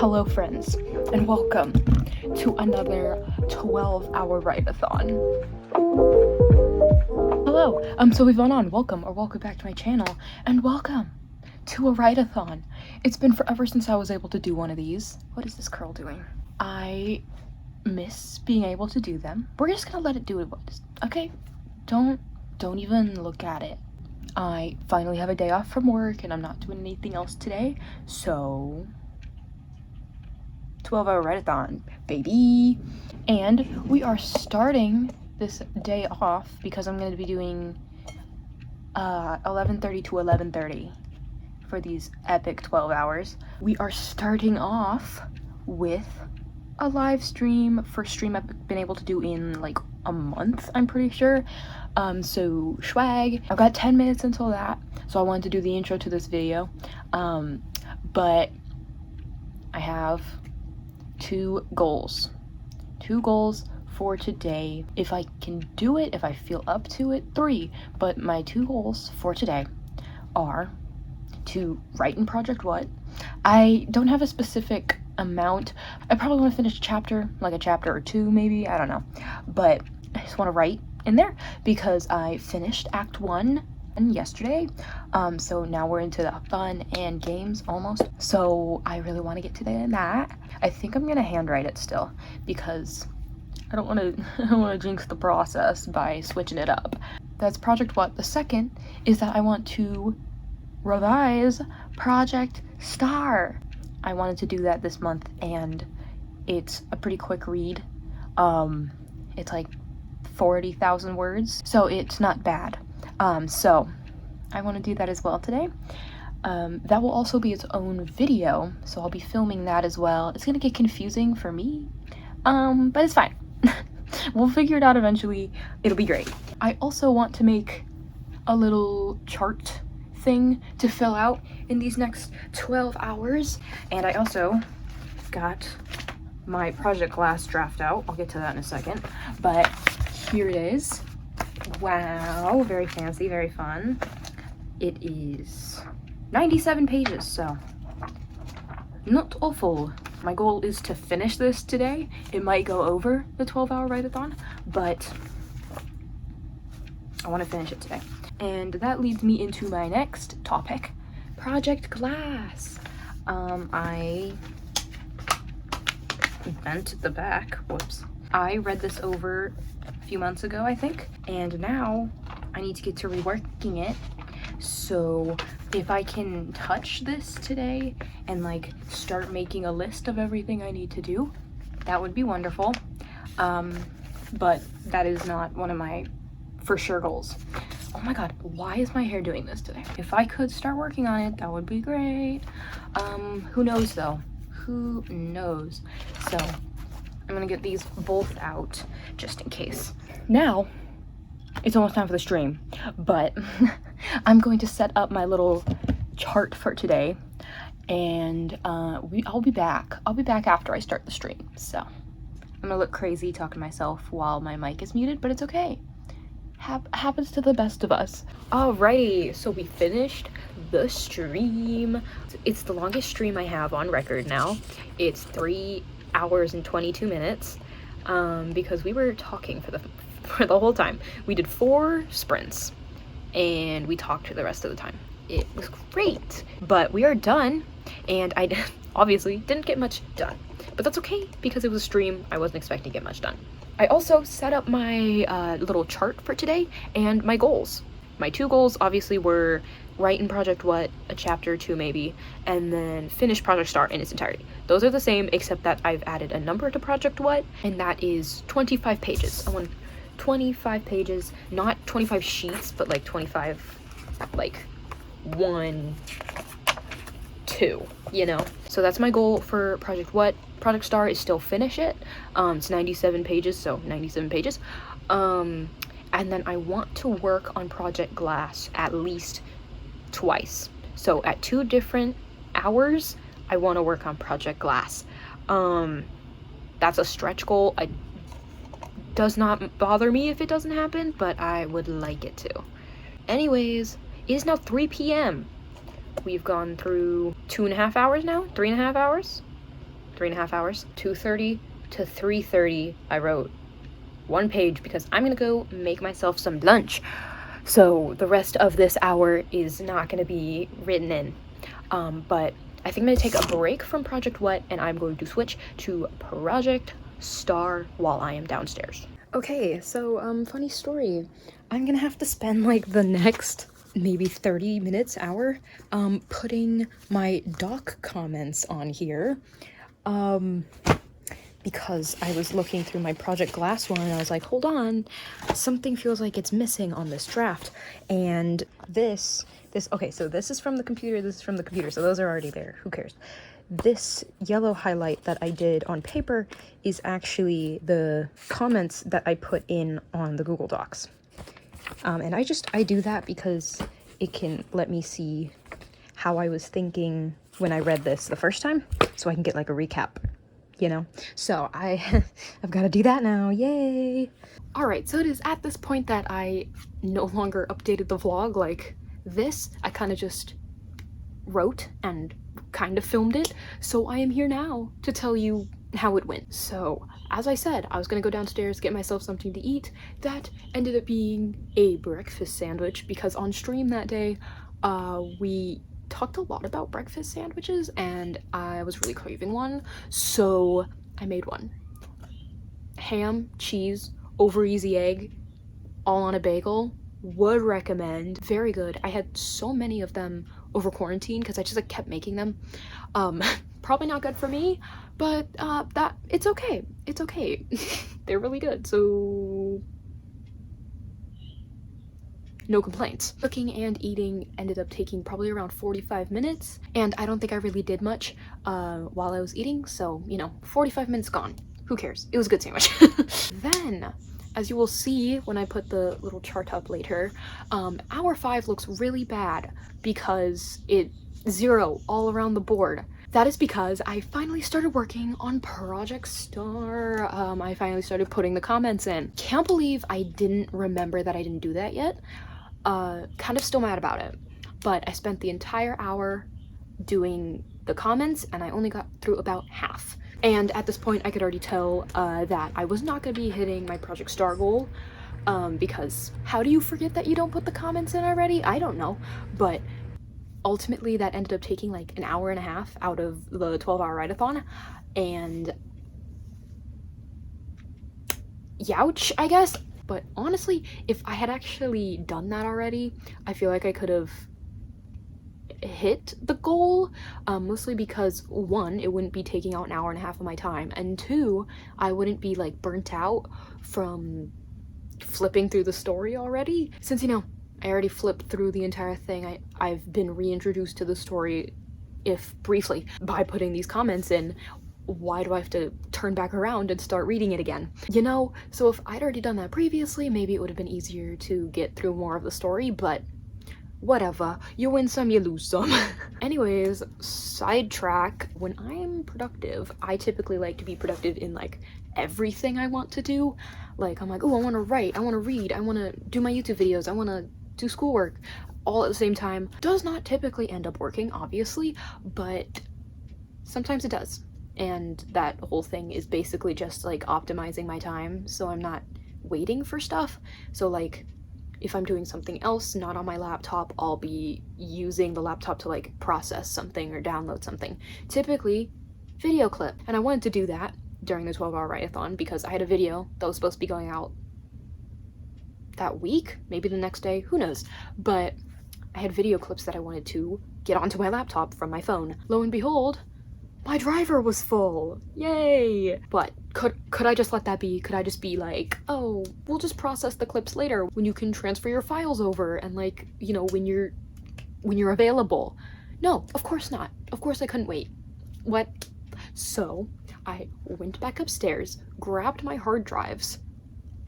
Hello friends, and welcome to another 12-hour write-a-thon. Hello, so Yvonne on, welcome back to my channel, and welcome to a write-a-thon. It's been forever since I was able to do one of these. What is this curl doing? I miss being able to do them. We're just gonna let it do it, okay? Don't even look at it. I finally have a day off from work and I'm not doing anything else today, so 12-hour write-a-thon, baby. And we are starting this day off because I'm going to be doing 11:30 to 11:30 for these epic 12 hours. We are starting off with a live stream, first stream I've been able to do in like a month, I'm pretty sure. So swag. I've got 10 minutes until that, so I wanted to do the intro to this video. But I have two goals for today. If I can do it, if I feel up to it, 3. But my 2 goals for today are to write in Project What. I don't have a specific amount. I probably want to finish a chapter, like a chapter or 2 maybe, I don't know. But I just want to write in there because I finished Act 1 yesterday. So now we're into the fun and games almost. So I really want to get to that. I think I'm gonna handwrite it still because I don't want to jinx the process by switching it up. That's Project What. The second is that I want to revise Project Star. I wanted to do that this month and it's a pretty quick read. It's like 40,000 words, so it's not bad. So I want to do that as well today. That will also be its own video, so I'll be filming that as well. It's gonna get confusing for me, but it's fine. We'll figure it out eventually. It'll be great. I also want to make a little chart thing to fill out in these next 12 hours, and I also got my project glass draft out. I'll get to that in a second, but here it is. Wow, very fancy, very fun. It is 97 pages, so not awful. My goal is to finish this today. It might go over the 12-hour write-a-thon, but I want to finish it today. And that leads me into my next topic, Project Glass. I bent the back, whoops. I read this over a few months ago, I think, and now I need to get to reworking it. So if I can touch this today and like start making a list of everything I need to do, that would be wonderful. But that is not one of my for sure goals. Oh my god, why is my hair doing this today? If I could start working on it, that would be great. Who knows though? Who knows? So I'm gonna get these both out just in case. Now it's almost time for the stream, but I'm going to set up my little chart for today, and I'll be back. I'll be back after I start the stream. So I'm gonna look crazy talking to myself while my mic is muted, but it's okay. Happens to the best of us. Alrighty, so we finished the stream. It's the longest stream I have on record now. It's 3 hours and 22 minutes because we were talking for the whole time. We did 4 sprints and we talked for the rest of the time. It was great, but we are done, and I obviously didn't get much done, but that's okay because it was a stream. I wasn't expecting to get much done. I also set up my little chart for today and my goals. My 2 goals obviously were write in Project What, a chapter or 2 maybe, and then finish Project Star in its entirety. Those are the same, except that I've added a number to Project What, and that is 25 pages. I want 25 pages, not 25 sheets, but like 25, like 1, 2, you know? So that's my goal for Project What. Project Star is still finish it. It's 97 pages, so 97 pages. And then I want to work on Project Glass at least twice. So at 2 different hours, I want to work on Project Glass. That's a stretch goal. It does not bother me if it doesn't happen, but I would like it to. Anyways, it is now 3 p.m. We've gone through 2.5 hours now, 3.5 hours. 3.5 hours. 2:30 to 3:30 I wrote 1 page because I'm gonna go make myself some lunch. So the rest of this hour is not gonna be written in. But I think I'm gonna take a break from Project What and I'm going to switch to Project Star while I am downstairs. Okay, so funny story. I'm gonna have to spend like the next maybe 30 minutes, hour, putting my doc comments on here. Because I was looking through my Project Glass one and I was like, hold on, something feels like it's missing on this draft. And okay, so this is from the computer, this is from the computer, so those are already there, who cares? This yellow highlight that I did on paper is actually the comments that I put in on the Google Docs. And I do that because it can let me see how I was thinking when I read this the first time, so I can get like a recap. You know, so I've got to do that now. Yay. All right, so it is at this point that I no longer updated the vlog. Like this, I kind of just wrote and kind of filmed it. So I am here now to tell you how it went. So as I said, I was gonna go downstairs, get myself something to eat. That ended up being a breakfast sandwich because on stream that day, we talked a lot about breakfast sandwiches and I was really craving one, so I made one. Ham, cheese, over easy egg, all on a bagel. Would recommend. Very good. I had so many of them over quarantine because I just like kept making them. Probably not good for me, but it's okay. It's okay. They're really good, so no complaints. Cooking and eating ended up taking probably around 45 minutes, and I don't think I really did much while I was eating, so, you know, 45 minutes gone. Who cares? It was a good sandwich. Then, as you will see when I put the little chart up later, hour 5 looks really bad because it's 0 all around the board. That is because I finally started working on Project Star. I finally started putting the comments in. Can't believe I didn't remember that I didn't do that yet. Kind of still mad about it, but I spent the entire hour doing the comments and I only got through about half. And at this point I could already tell that I was not going to be hitting my Project Star goal, because how do you forget that you don't put the comments in already? I don't know, but ultimately that ended up taking like an hour and a half out of the 12-hour write-a-thon, and youch, I guess. But honestly, if I had actually done that already, I feel like I could have hit the goal, mostly because 1, it wouldn't be taking out an hour and a half of my time, and 2, I wouldn't be like burnt out from flipping through the story already. Since, you know, I already flipped through the entire thing, I've been reintroduced to the story, if briefly, by putting these comments in. Why do I have to turn back around and start reading it again? You know, so if I'd already done that previously, maybe it would have been easier to get through more of the story, but whatever. You win some, you lose some. Anyways, sidetrack. When I am productive, I typically like to be productive in like everything I want to do. Like, I'm like, oh, I want to write, I want to read, I want to do my YouTube videos, I want to do schoolwork, all at the same time. Does not typically end up working, obviously, but sometimes it does. And that whole thing is basically just like optimizing my time so I'm not waiting for stuff. So like if I'm doing something else not on my laptop, I'll be using the laptop to like process something or download something, typically video clip. And I wanted to do that during the 12-hour write-a-thon because I had a video that was supposed to be going out that week, maybe the next day, who knows, but I had video clips that I wanted to get onto my laptop from my phone. Lo and behold, my driver was full. Yay! But could I just let that be? Could I just be like, oh, we'll just process the clips later when you can transfer your files over and like, you know, when you're available? No, of course not. Of course I couldn't wait. What? So I went back upstairs, grabbed my hard drives,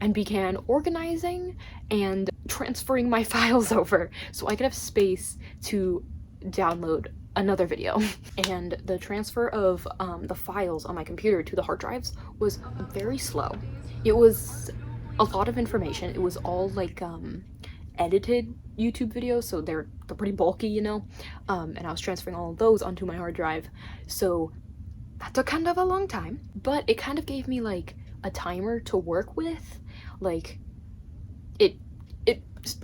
and began organizing and transferring my files over so I could have space to download another video. And the transfer of the files on my computer to the hard drives was very slow. It was a lot of information. It was all like edited YouTube videos, so they're pretty bulky, you know, and I was transferring all of those onto my hard drive. So That took kind of a long time, but it kind of gave me like a timer to work with. Like it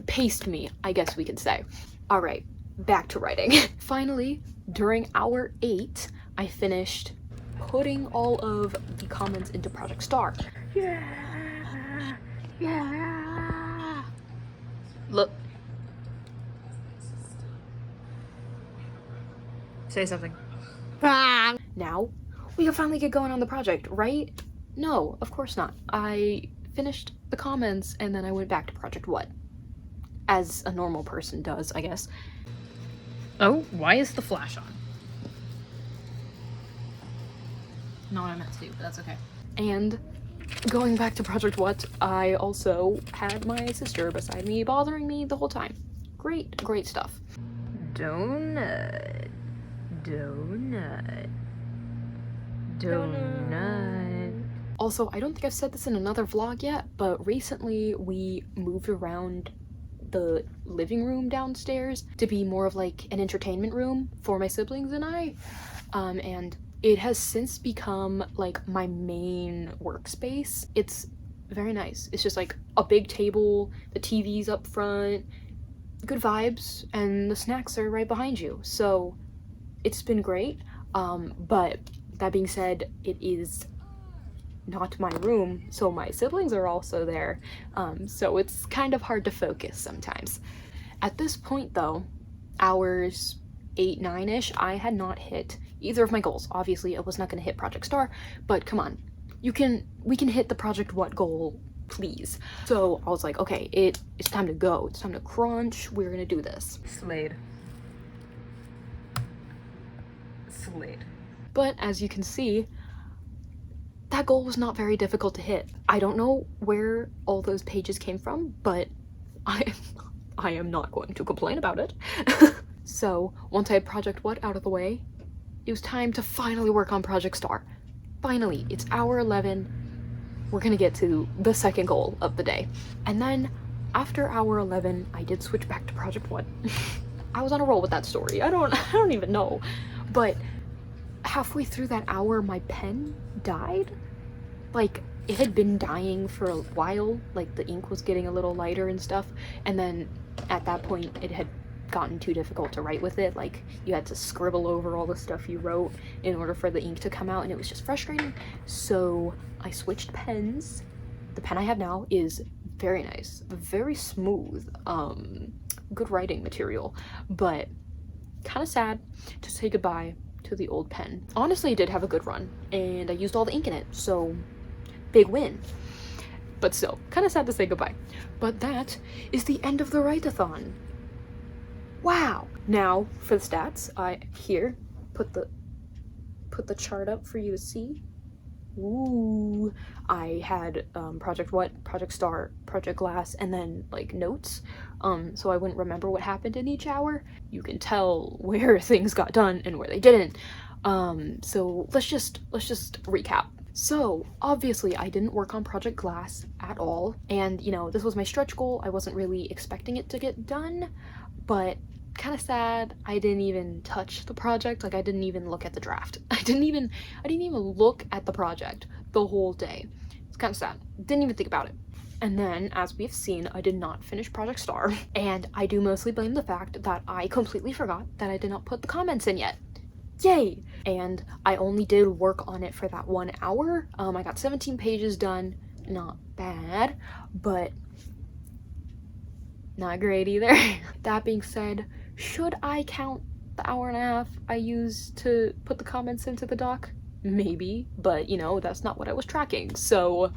paced me, I guess we could say. All right, back to writing. Finally, during hour 8, I finished putting all of the comments into Project Star. Yeah. Look. Say something. Now, we can finally get going on the project, right? No, of course not. I finished the comments and then I went back to Project What? As a normal person does, I guess. Oh, why is the flash on? Not what I meant to do, but that's okay. And going back to Project What, I also had my sister beside me bothering me the whole time. Great stuff. Donut. Also, I don't think I've said this in another vlog yet, but recently we moved around the living room downstairs to be more of like an entertainment room for my siblings and I. And it has since become like my main workspace. It's very nice. It's just like a big table, the TV's up front, good vibes, and the snacks are right behind you. So it's been great. But that being said, it is not my room, so my siblings are also there. So it's kind of hard to focus sometimes. At this point though, hours 8, 9-ish, I had not hit either of my goals. Obviously, I was not going to hit Project Star, but come on, we can hit the Project What goal, please. So I was like, okay, it's time to go. It's time to crunch. We're gonna do this. Slade. But as you can see, that goal was not very difficult to hit. I don't know where all those pages came from, but I am not going to complain about it. So once I had Project What out of the way, it was time to finally work on Project Star. Finally, it's hour 11. We're gonna get to the second goal of the day. And then after hour 11, I did switch back to Project What. I was on a roll with that story. I don't even know. But halfway through that hour, my pen died. Like, it had been dying for a while. Like, the ink was getting a little lighter and stuff. And then at that point, it had gotten too difficult to write with it. Like, you had to scribble over all the stuff you wrote in order for the ink to come out, and it was just frustrating. So I switched pens. The pen I have now is very nice, very smooth, good writing material, but kind of sad to say goodbye to the old pen. Honestly, it did have a good run, and I used all the ink in it, so big win. But still, kind of sad to say goodbye. But that is the end of the write-a-thon. Wow! Now, for the stats, I here put the chart up for you to see. Ooh, I had Project What, Project Star, Project Glass, and then like notes, so I wouldn't remember what happened in each hour. You can tell where things got done and where they didn't. So let's just recap. So obviously I didn't work on Project Glass at all, and you know, this was my stretch goal. I wasn't really expecting it to get done, but kind of sad I didn't even touch the project. Like, I didn't even look at the draft. I didn't even look at the project the whole day. It's kind of sad. Didn't even think about it. And then, as we've seen, I did not finish Project Star, and I do mostly blame the fact that I completely forgot that I did not put the comments in yet. Yay! And I only did work on it for that 1 hour. I got 17 pages done. Not bad, but not great either. That being said, should I count the hour and a half I used to put the comments into the doc? Maybe, but you know, that's not what I was tracking, so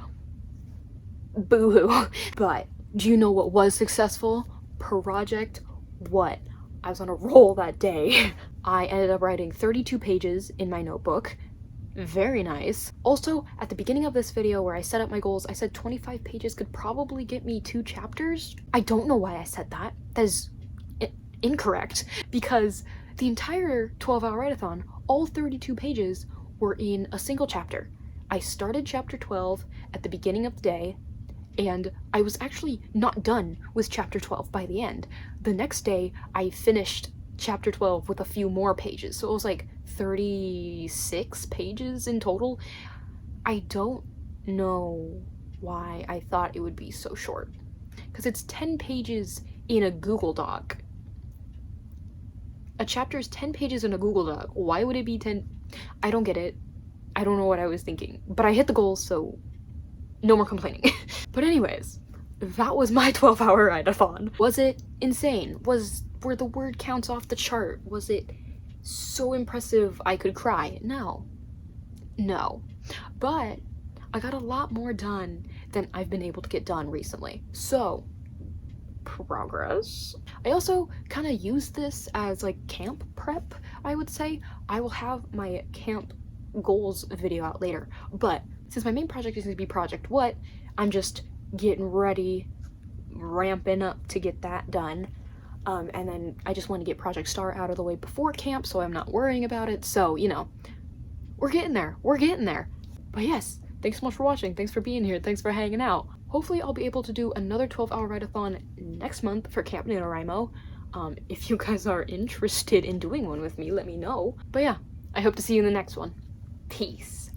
boo-hoo. But do you know what was successful? Project What? I was on a roll that day. I ended up writing 32 pages in my notebook. Very nice. Also, at the beginning of this video where I set up my goals, I said 25 pages could probably get me 2 chapters. I don't know why I said that. That is incorrect, because the entire 12-hour write-a-thon, all 32 pages were in a single chapter. I started chapter 12 at the beginning of the day, and I was actually not done with chapter 12 by the end. The next day, I finished chapter 12 with a few more pages, so it was like 36 pages in total. I don't know why I thought it would be so short, because it's 10 pages in a Google Doc. A chapter is 10 pages in a Google Doc. Why would it be 10? I don't get it. I don't know what I was thinking, but I hit the goal, so no more complaining. But anyways, that was my 12-hour write-a-thon. Was it insane? Were the word counts off the chart? Was it so impressive I could cry? No. But I got a lot more done than I've been able to get done recently. So, progress. I also kind of use this as like camp prep, I would say. I will have my camp goals video out later, but since my main project is going to be Project What, I'm just getting ready, ramping up to get that done. And then I just want to get Project Star out of the way before camp, so I'm not worrying about it. So, you know, we're getting there. But yes, thanks so much for watching. Thanks for being here. Thanks for hanging out. Hopefully I'll be able to do another 12-hour write-a-thon next month for Camp NaNoWriMo. If you guys are interested in doing one with me, let me know. But yeah, I hope to see you in the next one. Peace.